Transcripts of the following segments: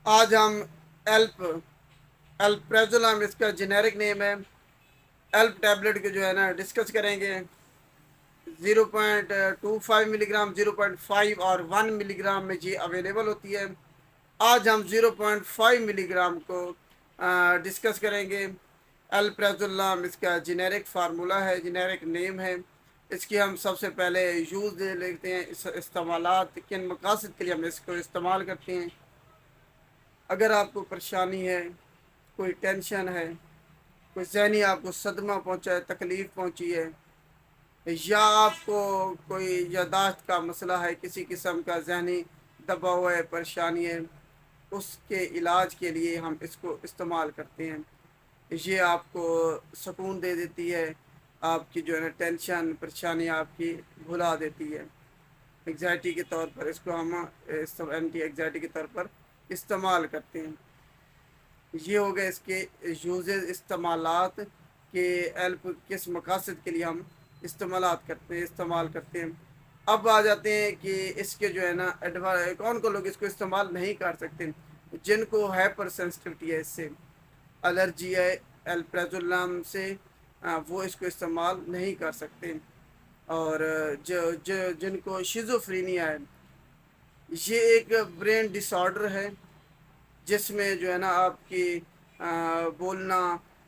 आज हम एल्प एल्प्रेजोलम इसका जेनेरिक नेम है। एल्प टैबलेट के जो है ना डिस्कस करेंगे। 0.25 मिलीग्राम, 0.5 और 1 मिलीग्राम में ये अवेलेबल होती है। आज हम 0.5 मिलीग्राम को डिस्कस करेंगे। एल्प्रेजोलम इसका जेनेरिक फार्मूला है, जेनेरिक नेम है। इसकी हम सबसे पहले यूज़ दे लेते हैं, इस्तेमालात किन मकासद के लिए हम इसको इस्तेमाल करते हैं। अगर आपको परेशानी है, कोई टेंशन है, कोई ज़हनी आपको सदमा पहुंचा है, तकलीफ़ पहुंची है, या आपको कोई यादाश्त का मसला है, किसी किस्म का ज़हनी दबाव है, परेशानी है, उसके इलाज के लिए हम इसको इस्तेमाल करते हैं। ये आपको सुकून दे देती है, आपकी जो है ना टेंशन परेशानी आपकी भुला देती है। एग्ज़ाइटी के तौर पर इसको हम एंटी एग्ज़ाइटी के तौर पर इस्तेमाल करते हैं। ये हो गए इसके यूजेस, इस्तेमालात के एल्प किस मकासद के लिए हम इस्तेमाल करते हैं। अब आ जाते हैं कि इसके जो है ना कौन कौन लोग इसको इस्तेमाल नहीं कर सकते। जिनको हाइपर सेंसिटिविटी है, इससे एलर्जी है एल्प्रेजोलम से, वो इसको इस्तेमाल नहीं कर सकते। और जो जो जिनको शिज़ोफ्रेनिया है, ये एक ब्रेन डिसऑर्डर है जिसमें जो है ना आपकी बोलना,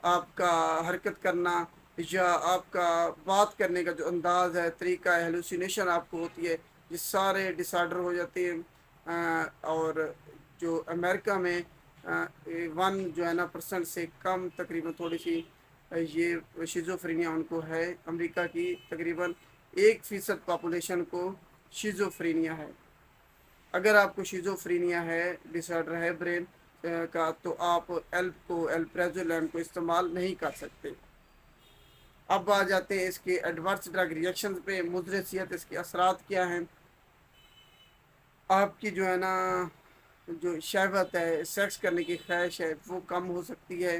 आपका हरकत करना, या आपका बात करने का जो अंदाज़ है, तरीका है, हेलुसिनेशन आपको होती है, ये सारे डिसऑर्डर हो जाते हैं। और जो अमेरिका में 1 जो है ना % से कम, तकरीबन थोड़ी सी ये शिज़ोफ्रेनिया उनको है। अमेरिका की तकरीबन 1% पॉपुलेशन को शिज़ोफ्रेनिया है। अगर आपको शिज़ोफ्रेनिया है, डिसऑर्डर है ब्रेन का, तो आप एल्प्रेजोलम को इस्तेमाल नहीं कर सकते। अब आ जाते हैं इसके एडवर्स ड्रग रिएक्शन पे, मुज़र सेहत इसके असरात क्या हैं। आपकी जो है ना जो शहवत है, सेक्स करने की ख्वाहिश है, वो कम हो सकती है।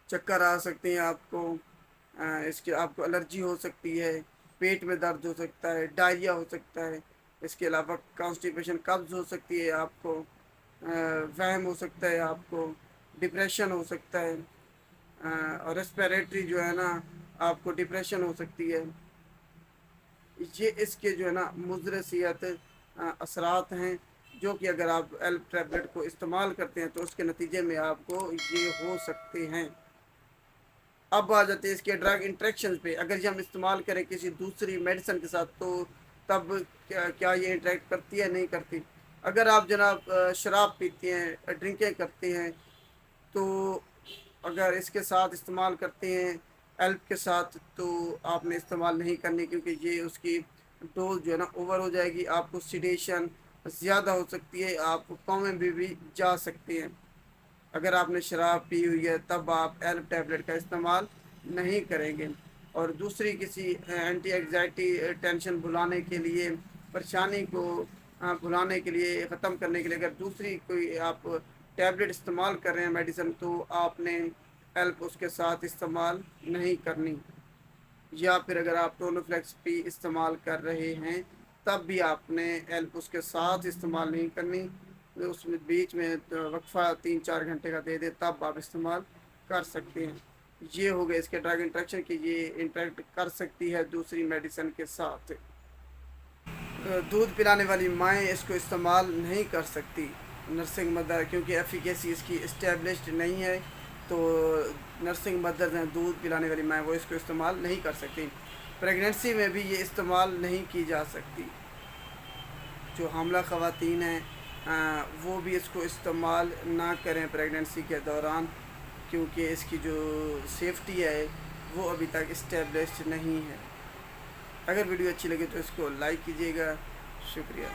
चक्कर आ सकते हैं आपको, इसके आपको एलर्जी हो सकती है, पेट में दर्द हो सकता है, डायरिया हो सकता है। इसके अलावा कॉन्स्टिपेशन, कब्ज़ हो सकती है आपको, वहम हो सकता है आपको, डिप्रेशन हो सकता है, और रेस्पिरेटरी जो है ना आपको डिप्रेशन हो सकती है। ये इसके जो है ना मुज़र सेहत असरात हैं, जो कि अगर आप एल्प टैबलेट को इस्तेमाल करते हैं तो उसके नतीजे में आपको ये हो सकते हैं। अब आ जाते हैं इसके ड्रग इंट्रैक्शन पे। अगर ये हम इस्तेमाल करें किसी दूसरी मेडिसिन के साथ, तो तब क्या ये इंटरेक्ट करती है, नहीं करती। अगर आप जनाब शराब पीते हैं, ड्रिंकें करते हैं, तो अगर इसके साथ इस्तेमाल करते हैं एल्प के साथ, तो आपने इस्तेमाल नहीं करनी, क्योंकि ये उसकी डोज जो है ना ओवर हो जाएगी। आपको सीडेशन ज़्यादा हो सकती है, आप कोमे में भी जा सकते हैं। अगर आपने शराब पी हुई है तब आप एल्प टैबलेट का इस्तेमाल नहीं करेंगे। और दूसरी किसी एंटी एग्जाइटी, टेंशन भुलाने के लिए, परेशानी को भुलाने के लिए, ख़त्म करने के लिए अगर दूसरी कोई आप टैबलेट इस्तेमाल कर रहे हैं मेडिसिन, तो आपने एल्प उसके साथ इस्तेमाल नहीं करनी। या फिर अगर आप टोनोफ्लेक्स पी इस्तेमाल कर रहे हैं, तब भी आपने एल्प उसके साथ इस्तेमाल नहीं करनी। उसमें बीच में वक्फा 3-4 घंटे का दे दे, तब आप इस्तेमाल कर सकते हैं। ये हो गए इसके ड्रग इंट्रैक्शन कि ये इंटरेक्ट कर सकती है दूसरी मेडिसिन के साथ। दूध पिलाने वाली माएँ इसको इस्तेमाल नहीं कर सकती, नर्सिंग मदर, क्योंकि एफिकेसी इसकी इस्टेब्लिश्ड नहीं है। तो नर्सिंग मदर हैं, दूध पिलाने वाली माएँ, वो इसको इस्तेमाल नहीं कर सकती। प्रेगनेंसी में भी ये इस्तेमाल नहीं की जा सकती। जो हामला ख़वातीन हैं, वो भी इसको इस्तेमाल ना करें प्रेगनेंसी के दौरान, क्योंकि इसकी जो सेफ्टी है वो अभी तक इस्टेब्लिश्ड नहीं है। अगर वीडियो अच्छी लगे तो इसको लाइक कीजिएगा। शुक्रिया।